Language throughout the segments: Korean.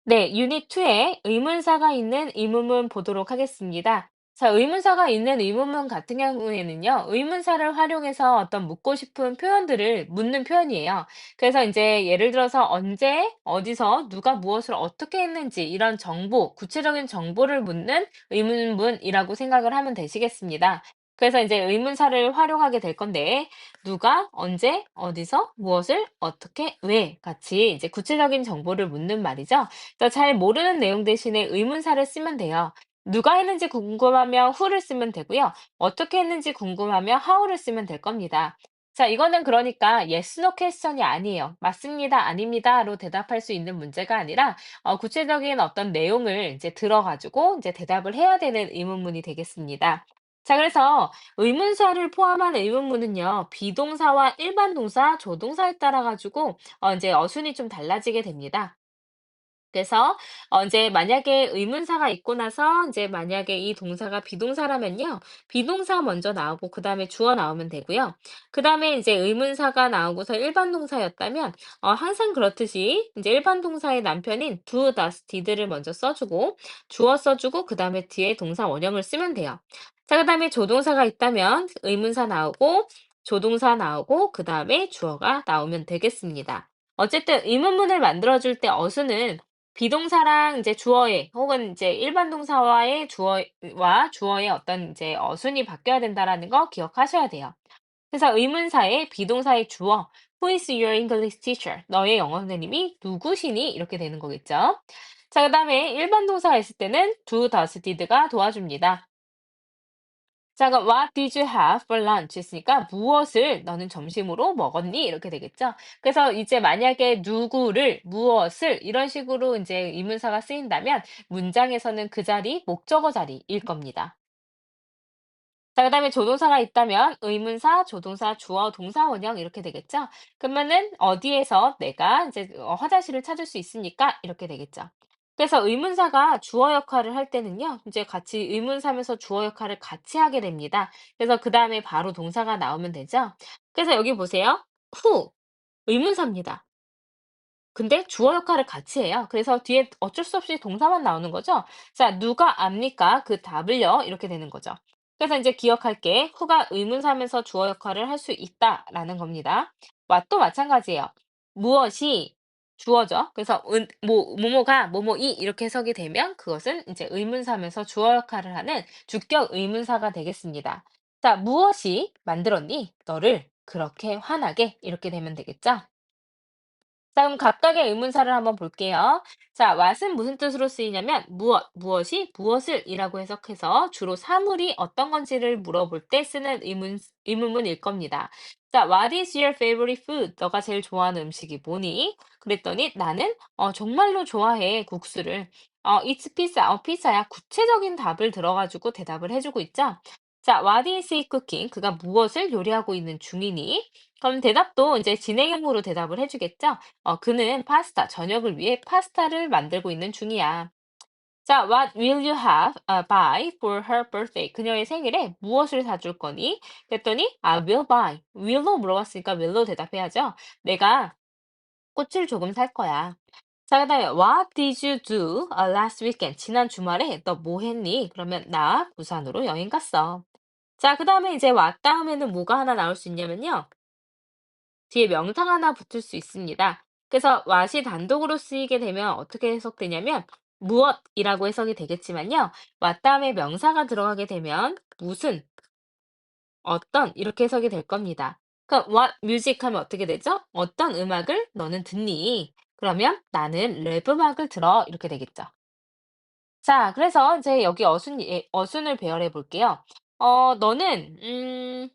네, 유닛 2에 의문사가 있는 의문문 보도록 하겠습니다. 자, 의문사가 있는 의문문 같은 경우에는요, 의문사를 활용해서 어떤 묻고 싶은 표현들을 묻는 표현이에요. 그래서 이제 예를 들어서 언제, 어디서, 누가 무엇을 어떻게 했는지 이런 정보, 구체적인 정보를 묻는 의문문이라고 생각을 하면 되시겠습니다. 그래서 이제 의문사를 활용하게 될 건데, 누가, 언제, 어디서, 무엇을, 어떻게, 왜 같이 이제 구체적인 정보를 묻는 말이죠. 잘 모르는 내용 대신에 의문사를 쓰면 돼요. 누가 했는지 궁금하면 who를 쓰면 되고요. 어떻게 했는지 궁금하면 how를 쓰면 될 겁니다. 자, 이거는 그러니까 yes, no question이 아니에요. 맞습니다, 아닙니다로 대답할 수 있는 문제가 아니라 구체적인 어떤 내용을 이제 들어가지고 이제 대답을 해야 되는 의문문이 되겠습니다. 자, 그래서 의문사를 포함한 의문문은요, 비동사와 일반 동사, 조동사에 따라 가지고 이제 어순이 좀 달라지게 됩니다. 그래서 이제 만약에 의문사가 있고 나서 이제 만약에 이 동사가 비동사라면요. 비동사 먼저 나오고 그다음에 주어 나오면 되고요. 그다음에 이제 의문사가 나오고서 일반 동사였다면 항상 그렇듯이 이제 일반 동사의 남편인 do, does, did를 먼저 써주고 주어 써주고 그다음에 뒤에 동사 원형을 쓰면 돼요. 자, 그다음에 조동사가 있다면 의문사 나오고 조동사 나오고 그다음에 주어가 나오면 되겠습니다. 어쨌든 의문문을 만들어줄 때 어순은 비동사랑 이제 주어의 혹은 이제 일반 동사와의 주어와 주어의 어떤 이제 어순이 바뀌어야 된다라는 거 기억하셔야 돼요. 그래서 의문사의 비동사의 주어 Who is your English teacher? 너의 영어 선생님이 누구시니? 이렇게 되는 거겠죠. 자, 그다음에 일반 동사가 있을 때는 do, does, did가 도와줍니다. 자, 그럼 what did you have for lunch? 했으니까 무엇을 너는 점심으로 먹었니? 이렇게 되겠죠. 그래서 이제 만약에 누구를, 무엇을 이런 식으로 이제 의문사가 쓰인다면 문장에서는 그 자리, 목적어 자리일 겁니다. 자, 그다음에 조동사가 있다면 의문사, 조동사, 주어, 동사 원형 이렇게 되겠죠. 그러면은 어디에서 내가 이제 화장실을 찾을 수 있으니까 이렇게 되겠죠. 그래서 의문사가 주어 역할을 할 때는요, 이제 같이 의문사면서 주어 역할을 같이 하게 됩니다. 그래서 그 다음에 바로 동사가 나오면 되죠. 그래서 여기 보세요. who 의문사입니다. 근데 주어 역할을 같이 해요. 그래서 뒤에 어쩔 수 없이 동사만 나오는 거죠. 자, 누가 압니까? 그 답을요. 이렇게 되는 거죠. 그래서 이제 기억할게. who가 의문사면서 주어 역할을 할 수 있다라는 겁니다. what도 마찬가지예요. 무엇이 주어죠. 그래서 뭐뭐가 뭐뭐이 이렇게 해석이 되면 그것은 이제 의문사면서 주어 역할을 하는 주격 의문사가 되겠습니다. 자, 무엇이 만들었니? 너를 그렇게 화나게 이렇게 되면 되겠죠. 자, 그럼 각각의 의문사를 한번 볼게요. 자, what은 무슨 뜻으로 쓰이냐면 무엇, 무엇이, 무엇을 이라고 해석해서 주로 사물이 어떤 건지를 물어볼 때 쓰는 의문문일 겁니다. 자, what is your favorite food? 너가 제일 좋아하는 음식이 뭐니? 그랬더니 나는 정말로 좋아해, 국수를. it's pizza. 피자야. 구체적인 답을 들어가지고 대답을 해주고 있죠. 자, what is he cooking? 그가 무엇을 요리하고 있는 중이니? 그럼 대답도 이제 진행형으로 대답을 해주겠죠? 그는 저녁을 위해 파스타를 만들고 있는 중이야. 자, what will you have buy for her birthday? 그녀의 생일에 무엇을 사줄 거니? 그랬더니 I will buy. will로 물어봤으니까 will로 대답해야죠. 내가 꽃을 조금 살 거야. 자, 그다음에 what did you do last weekend? 지난 주말에 너 뭐 했니? 그러면 나 부산으로 여행 갔어. 자, 그다음에 이제 what 다음에는 뭐가 하나 나올 수 있냐면요. 뒤에 명사가 하나 붙을 수 있습니다. 그래서 what이 단독으로 쓰이게 되면 어떻게 해석되냐면 무엇이라고 해석이 되겠지만요. what 다음에 명사가 들어가게 되면 무슨, 어떤 이렇게 해석이 될 겁니다. 그럼 what music 하면 어떻게 되죠? 어떤 음악을 너는 듣니? 그러면 나는 랩 음악을 들어 이렇게 되겠죠. 자, 그래서 이제 여기 어순을 배열해 볼게요. 너는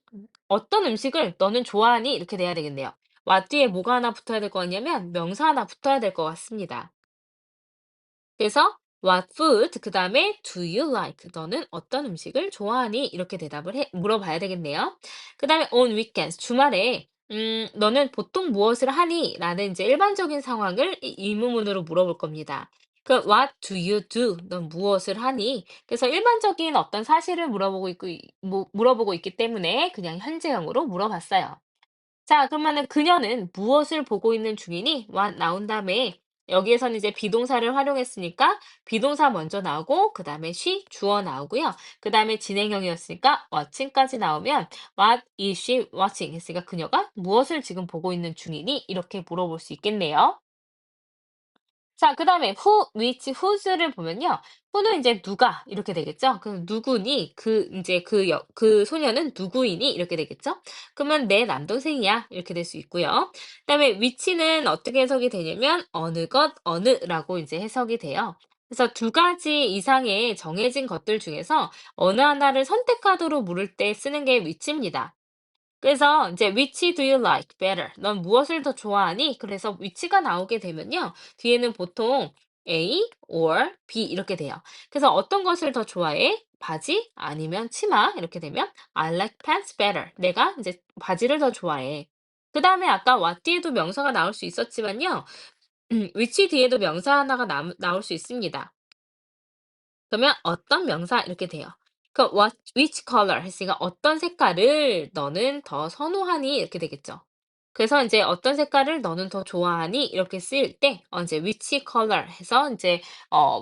어떤 음식을 너는 좋아하니? 이렇게 돼야 되겠네요. what 뒤에 뭐가 하나 붙어야 될 거 같냐면 명사 하나 붙어야 될 것 같습니다. 그래서 what food 그다음에 do you like? 너는 어떤 음식을 좋아하니? 이렇게 물어봐야 되겠네요. 그다음에 on weekends 주말에 너는 보통 무엇을 하니? 라는 이제 일반적인 상황을 이 의문문으로 물어볼 겁니다. 그 what do you do? 넌 무엇을 하니? 그래서 일반적인 어떤 사실을 물어보고 있기 때문에 그냥 현재형으로 물어봤어요. 자, 그러면은 그녀는 무엇을 보고 있는 중이니? what 나온 다음에 여기에서는 이제 비동사를 활용했으니까 비동사 먼저 나오고 그다음에 she 주어 나오고요. 그다음에 진행형이었으니까 watching까지 나오면 what is she watching 했으니까 그녀가 무엇을 지금 보고 있는 중이니? 이렇게 물어볼 수 있겠네요. 자, 그다음에 who, which, whose를 보면요. who는 이제 누가 이렇게 되겠죠. 그럼 누구니? 그 이제 그 소녀는 누구이니? 이렇게 되겠죠. 그러면 내 남동생이야 이렇게 될 수 있고요. 그다음에 which는 어떻게 해석이 되냐면 어느 것 어느라고 이제 해석이 돼요. 그래서 두 가지 이상의 정해진 것들 중에서 어느 하나를 선택하도록 물을 때 쓰는 게 which입니다. 그래서 이제 which do you like better? 넌 무엇을 더 좋아하니? 그래서 which가 나오게 되면요. 뒤에는 보통 A or B 이렇게 돼요. 그래서 어떤 것을 더 좋아해? 바지 아니면 치마 이렇게 되면 I like pants better. 내가 이제 바지를 더 좋아해. 그다음에 아까 what 뒤에도 명사가 나올 수 있었지만요. which 뒤에도 명사 하나가 나올 수 있습니다. 그러면 어떤 명사 이렇게 돼요. 그 which color 했으니까 어떤 색깔을 너는 더 선호하니 이렇게 되겠죠. 그래서 이제 어떤 색깔을 너는 더 좋아하니 이렇게 쓰일 때 이제 which color 해서 이제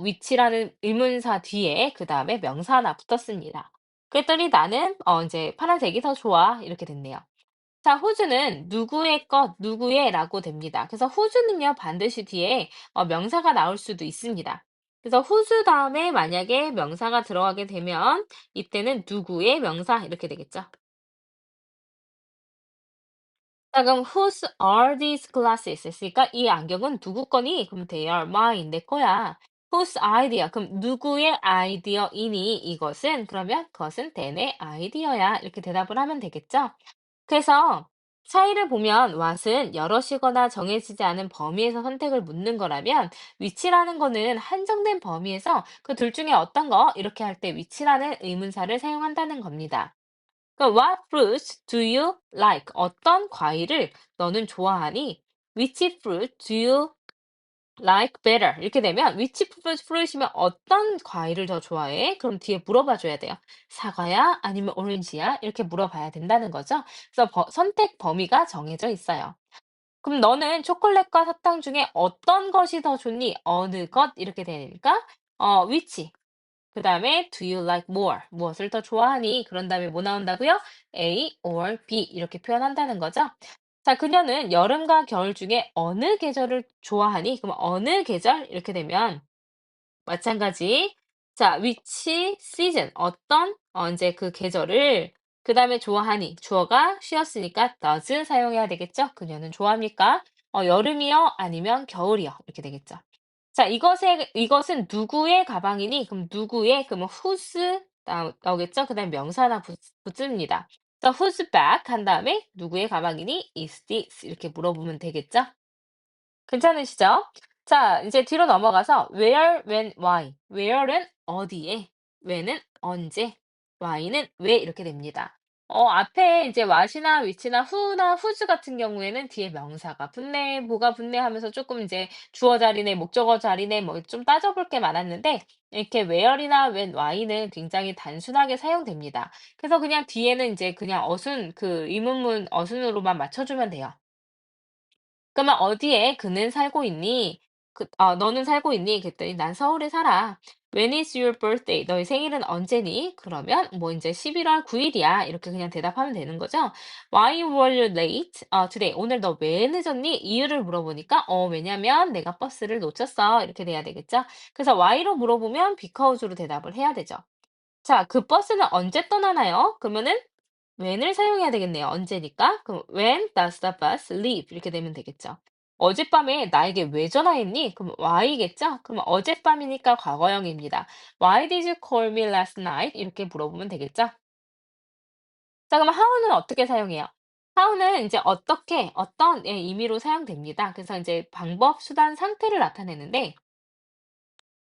which라는 의문사 뒤에 그다음에 명사 하나 붙었습니다. 그랬더니 나는 이제 파란색이 더 좋아 이렇게 됐네요. 자, whose는 누구의 것, 누구의라고 됩니다. 그래서 whose는요, 반드시 뒤에 명사가 나올 수도 있습니다. 그래서 whose 다음에 만약에 명사가 들어가게 되면 이때는 누구의 명사 이렇게 되겠죠. 자, 그럼 whose are these glasses? 했으니까 이 안경은 누구 거니? 그럼 they are mine, 내 거야. whose idea? 그럼 누구의 아이디어이니? 이것은 그러면 그것은 댄의 아이디어야. 이렇게 대답을 하면 되겠죠. 그래서 차이를 보면 what은 여럿이거나 정해지지 않은 범위에서 선택을 묻는 거라면 which라는 거는 한정된 범위에서 그 둘 중에 어떤 거 이렇게 할 때 which라는 의문사를 사용한다는 겁니다. 그럼 what fruits do you like? 어떤 과일을 너는 좋아하니? Which fruit do you like better? 이렇게 되면 which fruit이면 어떤 과일을 더 좋아해? 그럼 뒤에 물어봐 줘야 돼요. 사과야? 아니면 오렌지야? 이렇게 물어봐야 된다는 거죠. 그래서 선택 범위가 정해져 있어요. 그럼 너는 초콜릿과 사탕 중에 어떤 것이 더 좋니? 어느 것? 이렇게 되니까 which. 그다음에 do you like more? 무엇을 더 좋아하니? 그런 다음에 뭐 나온다고요? A or B 이렇게 표현한다는 거죠. 자, 그녀는 여름과 겨울 중에 어느 계절을 좋아하니? 그럼 어느 계절? 이렇게 되면 마찬가지. 자, which season? 어떤 이제 그 계절을 그다음에 좋아하니? 주어가 쉬었으니까 does 사용해야 되겠죠? 그녀는 좋아합니까? 여름이요? 아니면 겨울이요? 이렇게 되겠죠. 자, 이것은 누구의 가방이니? 그럼 누구의? 그러면 whose 나오겠죠? 그다음에 명사 하나 붙습니다. 그래서 whose bag 한 다음에 누구의 가방이니? is this 이렇게 물어보면 되겠죠? 괜찮으시죠? 자, 이제 뒤로 넘어가서 where, when, why. where는 어디에, when은 언제, why는 왜 이렇게 됩니다. 앞에 이제 what이나 which나 who나 whose 같은 경우에는 뒤에 명사가 붙네, 뭐가 붙네 하면서 조금 이제 주어 자리네, 목적어 자리네, 뭐 좀 따져볼 게 많았는데, 이렇게 where이나 when, why는 굉장히 단순하게 사용됩니다. 그래서 그냥 뒤에는 이제 그냥 그 의문문 어순으로만 맞춰주면 돼요. 그러면 "어디에 그는 살고 있니?" "너는 살고 있니?" 그랬더니 "난 서울에 살아." "When is your birthday?" "너의 생일은 언제니?" 그러면 뭐 인제 "11월 9 일이야." 이렇게 그냥 대답하면 되는 거죠. "Why were you late, today?" "오늘 너 왜 늦었니?" 이유를 물어보니까 왜냐면 내가 버스를 놓쳤어." 이렇게 돼야 되겠죠. 그래서 why로 물어보면 because로 대답을 해야 되죠. 자, 그 버스는 언제 떠나나요? 그러면은 when을 사용해야 되겠네요. 언제니까. 그럼 when does the bus leave? 이렇게 되면 되겠죠. 어젯밤에 나에게 왜 전화했니? 그럼 why겠죠? 그럼 어젯밤이니까 과거형입니다. Why did you call me last night? 이렇게 물어보면 되겠죠? 자, 그럼 how는 어떻게 사용해요? how는 이제 어떻게, 어떤의 의미로 사용됩니다. 그래서 이제 방법, 수단, 상태를 나타내는데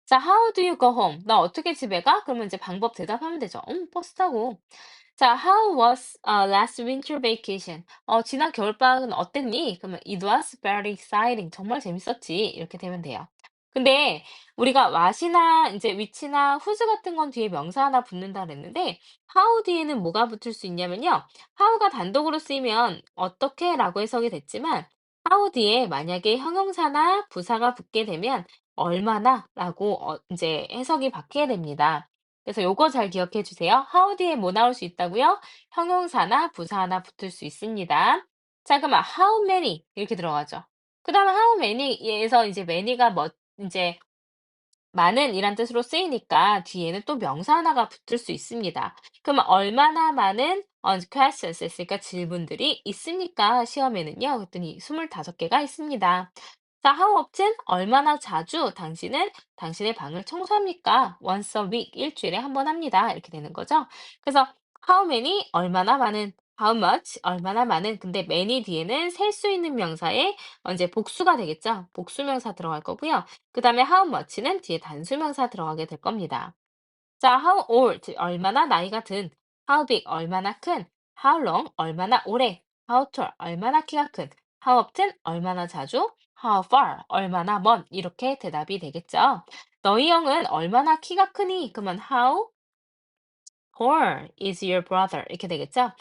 자, how do you go home? 나 어떻게 집에 가? 그러면 이제 방법 대답하면 되죠. 버스 타고. 자, how was last winter vacation? 지난 겨울방학은 어땠니? 그러면 it was very exciting. 정말 재밌었지. 이렇게 되면 돼요. 근데 우리가 what이나 이제 which나 whose 같은 건 뒤에 명사 하나 붙는다 그랬는데 how 뒤에는 뭐가 붙을 수 있냐면요. how가 단독으로 쓰이면 어떻게라고 해석이 됐지만 how 뒤에 만약에 형용사나 부사가 붙게 되면 얼마나라고 이제 해석이 바뀌게 됩니다. 그래서 요거 잘 기억해 주세요. how 뒤에 뭐 나올 수 있다고요? 형용사나 부사 하나 붙을 수 있습니다. 자, 그러면 how many 이렇게 들어가죠. 그다음에 how many에서 이제 many가 뭐 이제 많은 이란 뜻으로 쓰이니까 뒤에는 또 명사 하나가 붙을 수 있습니다. 그러면 얼마나 많은 questions 했으니까 질문들이 있습니까? 시험에는요. 그랬더니 25개가 있습니다. 자, how often? 얼마나 자주 당신은 당신의 방을 청소합니까? Once a week. 일주일에 한 번 합니다. 이렇게 되는 거죠. 그래서 how many? 얼마나 많은. how much? 얼마나 많은. 근데 many 뒤에는 셀 수 있는 명사의 이제 복수가 되겠죠. 복수명사 들어갈 거고요. 그다음에 how much는 뒤에 단수명사 들어가게 될 겁니다. 자, how old 얼마나 나이가 든, how big 얼마나 큰, how long 얼마나 오래, how tall 얼마나 키가 큰, how often 얼마나 자주, how far 얼마나 먼 이렇게 대답이 되겠죠. 너희 형은 얼마나 키가 크니? 그러면 how tall is your brother 이렇게 되겠죠.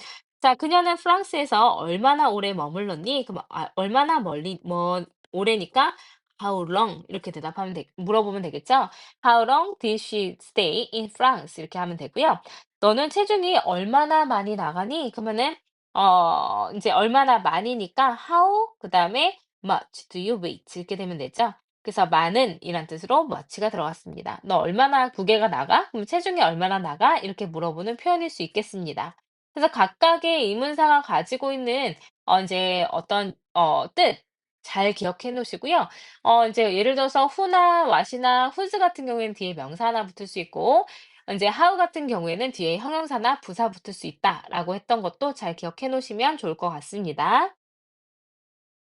자, 그녀는 프랑스에서 얼마나 오래 머물렀니? 그럼 얼마나 오래니까 how long 이렇게 물어보면 되겠죠. How long did she stay in France? 이렇게 하면 되고요. 너는 체중이 얼마나 많이 나가니? 그러면은 이제 얼마나 많이니까 how 그다음에 much do you weigh 이렇게 되면 되죠. 그래서 많은 이란 뜻으로 much가 들어갔습니다. 너 얼마나 무게가 나가? 그럼 체중이 얼마나 나가? 이렇게 물어보는 표현일 수 있겠습니다. 그래서 각각의 의문사가 가지고 있는 이제 어떤 뜻 잘 기억해 놓으시고요. 이제 예를 들어서 who나 what이나 whose 같은 경우에는 뒤에 명사 하나 붙을 수 있고 이제 how 같은 경우에는 뒤에 형용사나 부사 붙을 수 있다라고 했던 것도 잘 기억해 놓으시면 좋을 것 같습니다.